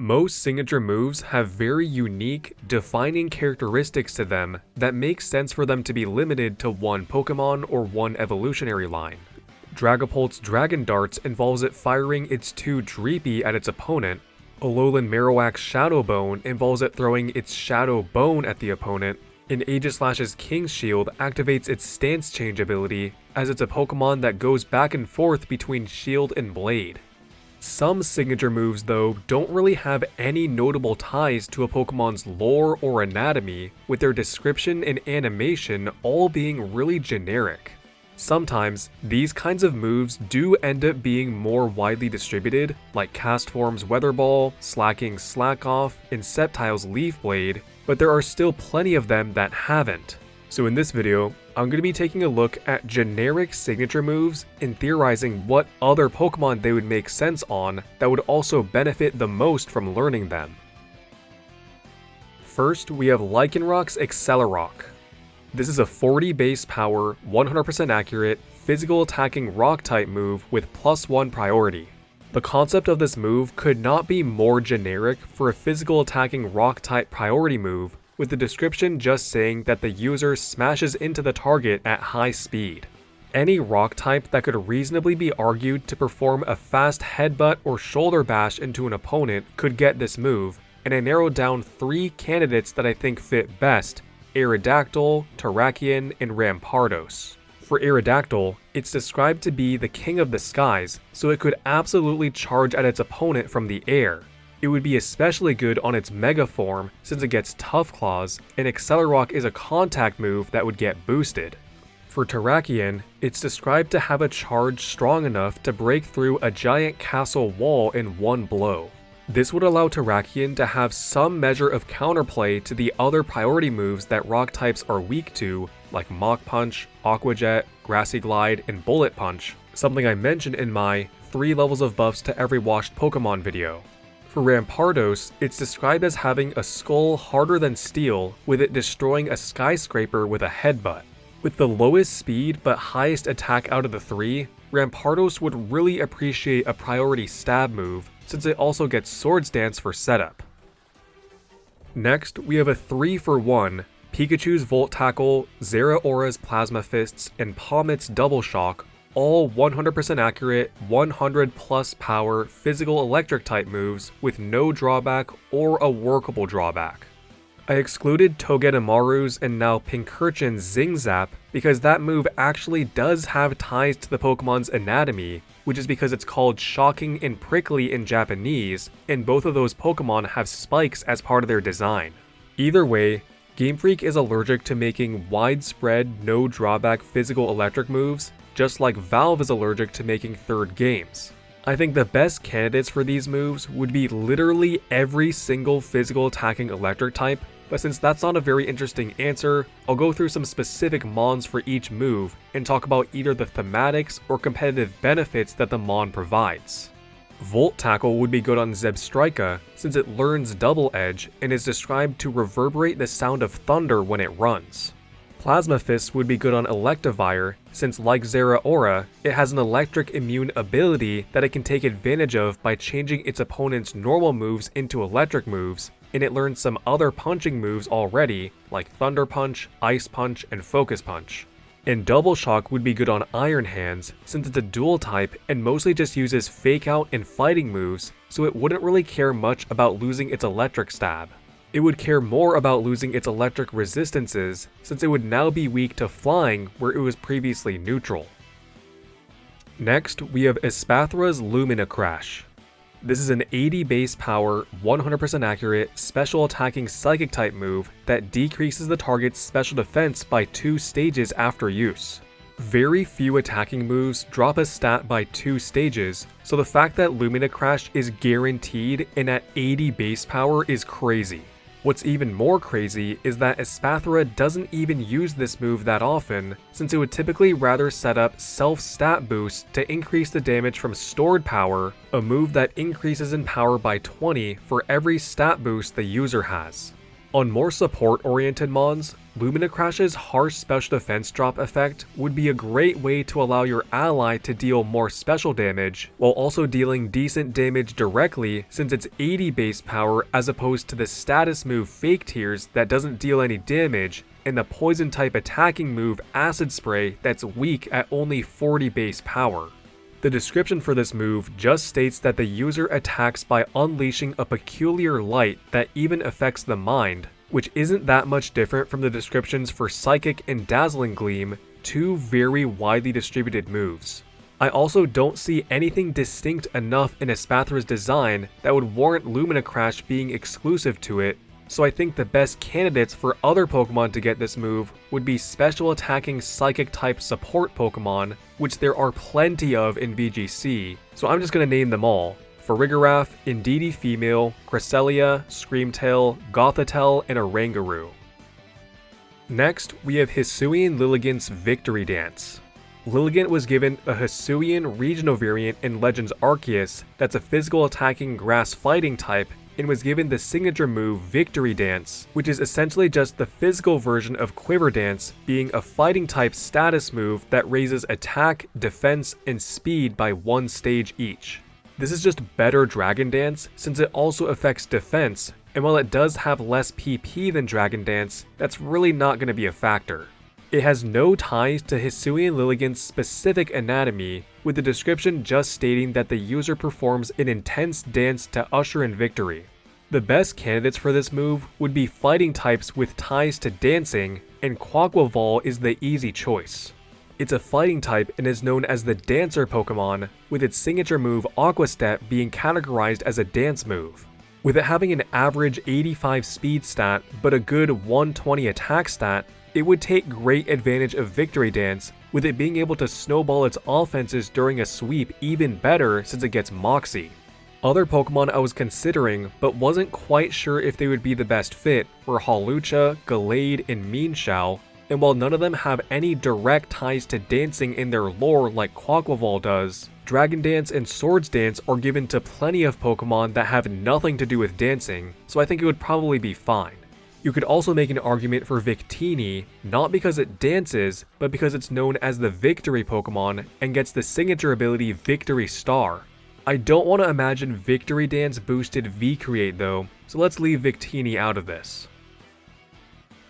Most signature moves have very unique, defining characteristics to them that make sense for them to be limited to one Pokémon or one evolutionary line. Dragapult's Dragon Darts involves it firing its 2 Dreepy at its opponent. Alolan Marowak's Shadow Bone involves it throwing its Shadow Bone at the opponent, and Aegislash's King's Shield activates its Stance Change ability, as it's a Pokemon that goes back and forth between Shield and Blade. Some signature moves, though, don't really have any notable ties to a Pokemon's lore or anatomy, with their description and animation all being really generic. Sometimes, these kinds of moves do end up being more widely distributed, like Castform's Weather Ball, Slacking's Slack Off, and Sceptile's Leaf Blade, but there are still plenty of them that haven't. So in this video, I'm going to be taking a look at generic signature moves and theorizing what other Pokemon they would make sense on that would also benefit the most from learning them. First, we have Lycanroc's Accelerock. This is a 40 base power, 100% accurate, physical attacking rock type move with +1 priority. The concept of this move could not be more generic for a physical attacking rock type priority move, with the description just saying that the user smashes into the target at high speed. Any rock type that could reasonably be argued to perform a fast headbutt or shoulder bash into an opponent could get this move, and I narrowed down 3 candidates that I think fit best: Aerodactyl, Terrakion, and Rampardos. For Aerodactyl, it's described to be the king of the skies, so it could absolutely charge at its opponent from the air. It would be especially good on its Mega form since it gets Tough Claws, and Accelerock is a contact move that would get boosted. For Terrakion, it's described to have a charge strong enough to break through a giant castle wall in one blow. This would allow Terrakion to have some measure of counterplay to the other priority moves that rock types are weak to, like Mach Punch, Aqua Jet, Grassy Glide, and Bullet Punch, something I mentioned in my 3 levels of buffs to every washed Pokemon video. For Rampardos, it's described as having a skull harder than steel, with it destroying a skyscraper with a headbutt. With the lowest speed but highest attack out of the 3, Rampardos would really appreciate a priority stab move, since it also gets Swords Dance for setup. Next, we have a 3-for-1, Pikachu's Volt Tackle, Zeraora's Plasma Fists, and Pommet's Double Shock, all 100% accurate, 100+ power physical electric type moves with no drawback or a workable drawback. I excluded Togedemaru's and now Pincurchin's Zing Zap because that move actually does have ties to the Pokemon's anatomy, which is because it's called Shocking and Prickly in Japanese, and both of those Pokemon have spikes as part of their design. Either way, Game Freak is allergic to making widespread, no drawback physical electric moves, just like Valve is allergic to making third games. I think the best candidates for these moves would be literally every single physical attacking electric type, but since that's not a very interesting answer, I'll go through some specific mons for each move and talk about either the thematics or competitive benefits that the mon provides. Volt Tackle would be good on Zebstrika since it learns Double Edge and is described to reverberate the sound of thunder when it runs. Plasma Fist would be good on Electivire since, like Zeraora, it has an electric immune ability that it can take advantage of by changing its opponent's normal moves into electric moves, and it learns some other punching moves already, like Thunder Punch, Ice Punch, and Focus Punch. And Double Shock would be good on Iron Hands since it's a dual type and mostly just uses Fake Out and fighting moves, so it wouldn't really care much about losing its electric stab. It would care more about losing its electric resistances since it would now be weak to flying where it was previously neutral. Next, we have Espathra's Lumina Crash. This is an 80 base power, 100% accurate, special attacking psychic type move that decreases the target's special defense by 2 stages after use. Very few attacking moves drop a stat by 2 stages, so the fact that Lumina Crash is guaranteed and at 80 base power is crazy. What's even more crazy is that Espathra doesn't even use this move that often, since it would typically rather set up self-stat boost to increase the damage from stored power, a move that increases in power by 20 for every stat boost the user has. On more support-oriented mons, Lumina Crash's harsh special defense drop effect would be a great way to allow your ally to deal more special damage, while also dealing decent damage directly since it's 80 base power as opposed to the status move Fake Tears that doesn't deal any damage, and the poison type attacking move Acid Spray that's weak at only 40 base power. The description for this move just states that the user attacks by unleashing a peculiar light that even affects the mind, which isn't that much different from the descriptions for Psychic and Dazzling Gleam, two very widely distributed moves. I also don't see anything distinct enough in Espathra's design that would warrant Lumina Crash being exclusive to it, so I think the best candidates for other Pokemon to get this move would be special attacking Psychic type support Pokemon, which there are plenty of in VGC, so I'm just going to name them all. Farigiraf, Indeedee Female, Cresselia, Screamtail, Gothitelle, and Oranguru. Next, we have Hisuian Lilligant's Victory Dance. Lilligant was given a Hisuian regional variant in Legends Arceus that's a physical attacking grass fighting type, and was given the signature move Victory Dance, which is essentially just the physical version of Quiver Dance, being a fighting type status move that raises attack, defense, and speed by 1 stage each. This is just better Dragon Dance since it also affects defense, and while it does have less PP than Dragon Dance, that's really not going to be a factor. It has no ties to Hisuian Lilligant's specific anatomy, with the description just stating that the user performs an intense dance to usher in victory. The best candidates for this move would be fighting types with ties to dancing, and Quaquaval is the easy choice. It's a fighting type and is known as the Dancer Pokemon, with its signature move Aqua Step being categorized as a dance move. With it having an average 85 speed stat but a good 120 attack stat, it would take great advantage of Victory Dance, with it being able to snowball its offenses during a sweep even better since it gets Moxie. Other Pokemon I was considering but wasn't quite sure if they would be the best fit were Hawlucha, Gallade, and Mienshao, and while none of them have any direct ties to dancing in their lore like Quaquaval does, Dragon Dance and Swords Dance are given to plenty of Pokemon that have nothing to do with dancing, so I think it would probably be fine. You could also make an argument for Victini, not because it dances, but because it's known as the Victory Pokemon and gets the signature ability Victory Star. I don't want to imagine Victory Dance boosted V-Create though, so let's leave Victini out of this.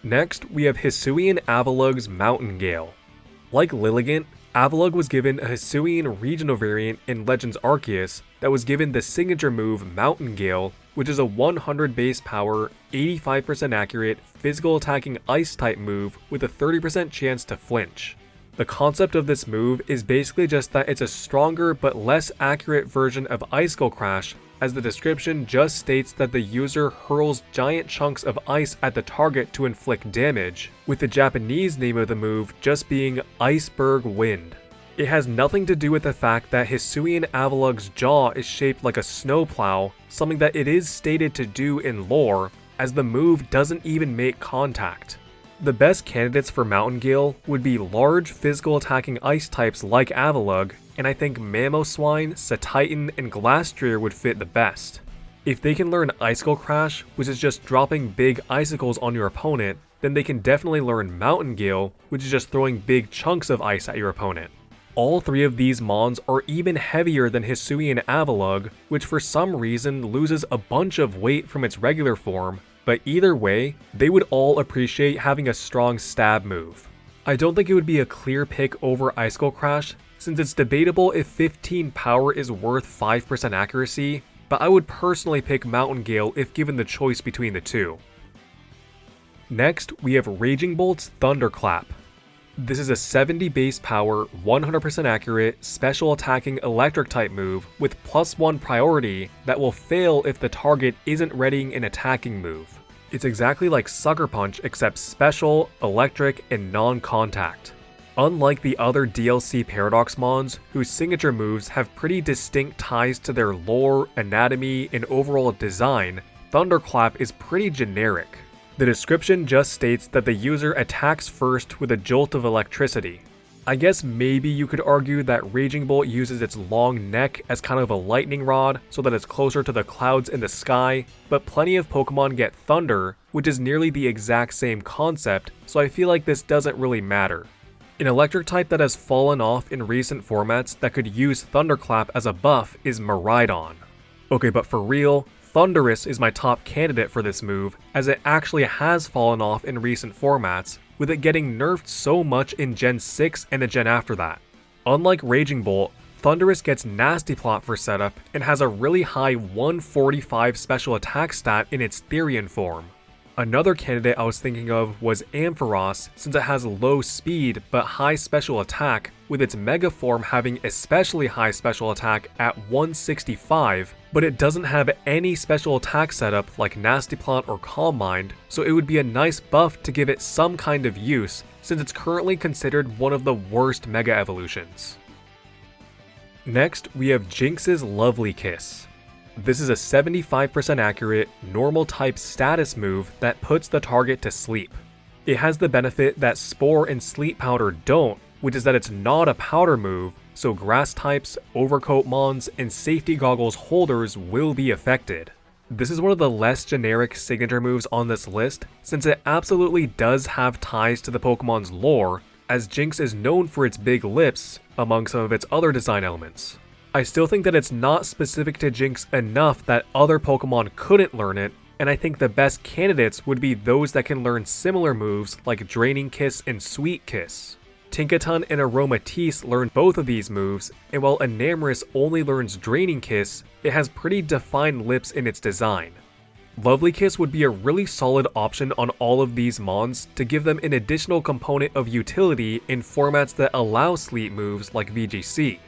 Next, we have Hisuian Avalug's Mountain Gale. Like Lilligant, Avalugg was given a Hisuian regional variant in Legends Arceus that was given the signature move Mountain Gale, which is a 100 base power, 85% accurate, physical attacking ice type move with a 30% chance to flinch. The concept of this move is basically just that it's a stronger but less accurate version of Icicle Crash, as the description just states that the user hurls giant chunks of ice at the target to inflict damage, with the Japanese name of the move just being Iceberg Wind. It has nothing to do with the fact that Hisuian Avalugg's jaw is shaped like a snowplow, something that it is stated to do in lore, as the move doesn't even make contact. The best candidates for Mountain Gale would be large physical attacking ice types like Avalugg, and I think Mamoswine, Satitan, and Glastrier would fit the best. If they can learn Icicle Crash, which is just dropping big icicles on your opponent, then they can definitely learn Mountain Gale, which is just throwing big chunks of ice at your opponent. All three of these mons are even heavier than Hisuian Avalugg, which for some reason loses a bunch of weight from its regular form, but either way, they would all appreciate having a strong stab move. I don't think it would be a clear pick over Icicle Crash, since it's debatable if 15 power is worth 5% accuracy, but I would personally pick Mountain Gale if given the choice between the two. Next, we have Raging Bolt's Thunderclap. This is a 70 base power, 100% accurate, special attacking electric type move with +1 priority that will fail if the target isn't readying an attacking move. It's exactly like Sucker Punch except special, electric, and non-contact. Unlike the other DLC Paradox mons, whose signature moves have pretty distinct ties to their lore, anatomy, and overall design, Thunderclap is pretty generic. The description just states that the user attacks first with a jolt of electricity. I guess maybe you could argue that Raging Bolt uses its long neck as kind of a lightning rod so that it's closer to the clouds in the sky, but plenty of Pokemon get Thunder, which is nearly the exact same concept, so I feel like this doesn't really matter. An electric type that has fallen off in recent formats that could use Thunderclap as a buff is Miraidon. Okay, but for real, Thundurus is my top candidate for this move, as it actually has fallen off in recent formats, with it getting nerfed so much in Gen 6 and the gen after that. Unlike Raging Bolt, Thundurus gets Nasty Plot for setup and has a really high 145 special attack stat in its Therian form. Another candidate I was thinking of was Ampharos, since it has low speed but high special attack, with its Mega form having especially high special attack at 165, but it doesn't have any special attack setup like Nasty Plot or Calm Mind, so it would be a nice buff to give it some kind of use, since it's currently considered one of the worst Mega evolutions. Next, we have Jinx's Lovely Kiss. This is a 75% accurate, normal type status move that puts the target to sleep. It has the benefit that Spore and Sleep Powder don't, which is that it's not a powder move, so grass types, overcoat mons, and safety goggles holders will be affected. This is one of the less generic signature moves on this list, since it absolutely does have ties to the Pokemon's lore, as Jinx is known for its big lips, among some of its other design elements. I still think that it's not specific to Jinx enough that other Pokemon couldn't learn it, and I think the best candidates would be those that can learn similar moves like Draining Kiss and Sweet Kiss. Tinkaton and Aromatisse learn both of these moves, and while Enamorus only learns Draining Kiss, it has pretty defined lips in its design. Lovely Kiss would be a really solid option on all of these mons to give them an additional component of utility in formats that allow sleep moves like VGC.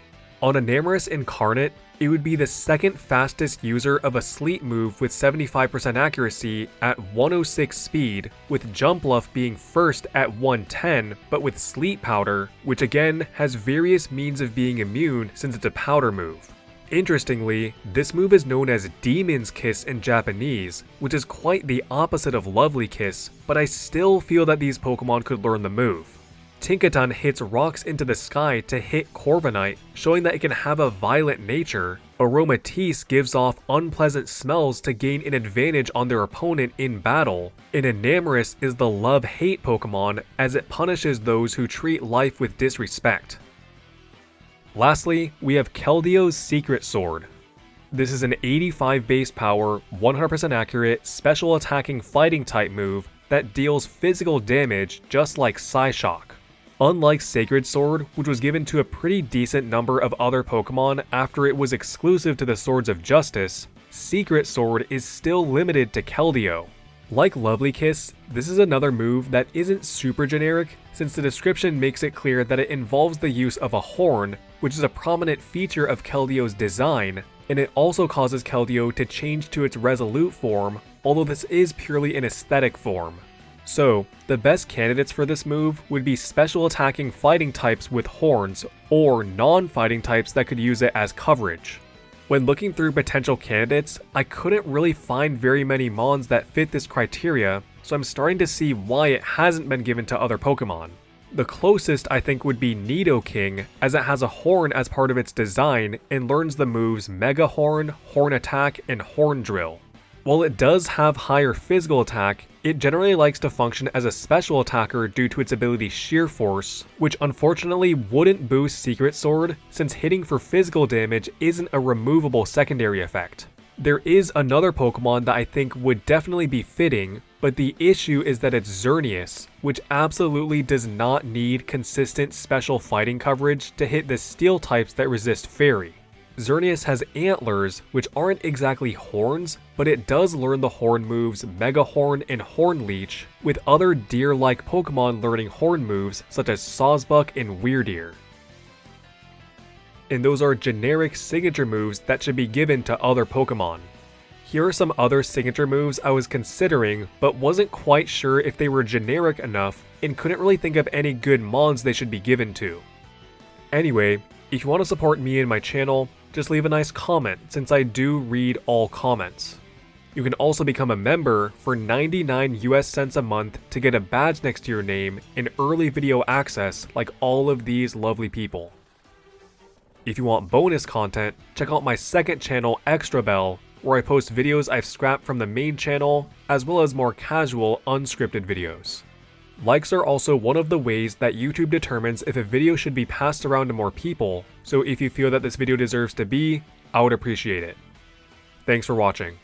On Enamorus Incarnate, it would be the second fastest user of a sleep move with 75% accuracy at 106 speed, with Jump Bluff being first at 110, but with Sleep Powder, which again has various means of being immune since it's a powder move. Interestingly, this move is known as Demon's Kiss in Japanese, which is quite the opposite of Lovely Kiss, but I still feel that these Pokemon could learn the move. Tinkaton hits rocks into the sky to hit Corviknight, showing that it can have a violent nature. Aromatisse gives off unpleasant smells to gain an advantage on their opponent in battle, and Enamorus is the love-hate Pokemon as it punishes those who treat life with disrespect. Lastly, we have Keldio's Secret Sword. This is an 85 base power, 100% accurate, special attacking fighting type move that deals physical damage just like Psyshock. Unlike Sacred Sword, which was given to a pretty decent number of other Pokemon after it was exclusive to the Swords of Justice, Secret Sword is still limited to Keldeo. Like Lovely Kiss, this is another move that isn't super generic, since the description makes it clear that it involves the use of a horn, which is a prominent feature of Keldeo's design, and it also causes Keldeo to change to its Resolute form, although this is purely an aesthetic form. So, the best candidates for this move would be special attacking fighting types with horns, or non-fighting types that could use it as coverage. When looking through potential candidates, I couldn't really find very many mons that fit this criteria, so I'm starting to see why it hasn't been given to other Pokemon. The closest I think would be Nidoking, as it has a horn as part of its design and learns the moves Mega Horn, Horn Attack, and Horn Drill. While it does have higher physical attack, it generally likes to function as a special attacker due to its ability Sheer Force, which unfortunately wouldn't boost Secret Sword since hitting for physical damage isn't a removable secondary effect. There is another Pokemon that I think would definitely be fitting, but the issue is that it's Xerneas, which absolutely does not need consistent special fighting coverage to hit the steel types that resist Fairy. Xerneas has antlers, which aren't exactly horns, but it does learn the horn moves Mega Horn and Horn Leech, with other deer-like Pokemon learning horn moves such as Sawsbuck and Weirdeer. And those are generic signature moves that should be given to other Pokemon. Here are some other signature moves I was considering, but wasn't quite sure if they were generic enough and couldn't really think of any good mons they should be given to. Anyway, if you want to support me and my channel, just leave a nice comment since I do read all comments. You can also become a member for 99 US cents a month to get a badge next to your name and early video access like all of these lovely people. If you want bonus content, check out my second channel, Extra Bell, where I post videos I've scrapped from the main channel, as well as more casual, unscripted videos. Likes are also one of the ways that YouTube determines if a video should be passed around to more people, so if you feel that this video deserves to be, I would appreciate it. Thanks for watching.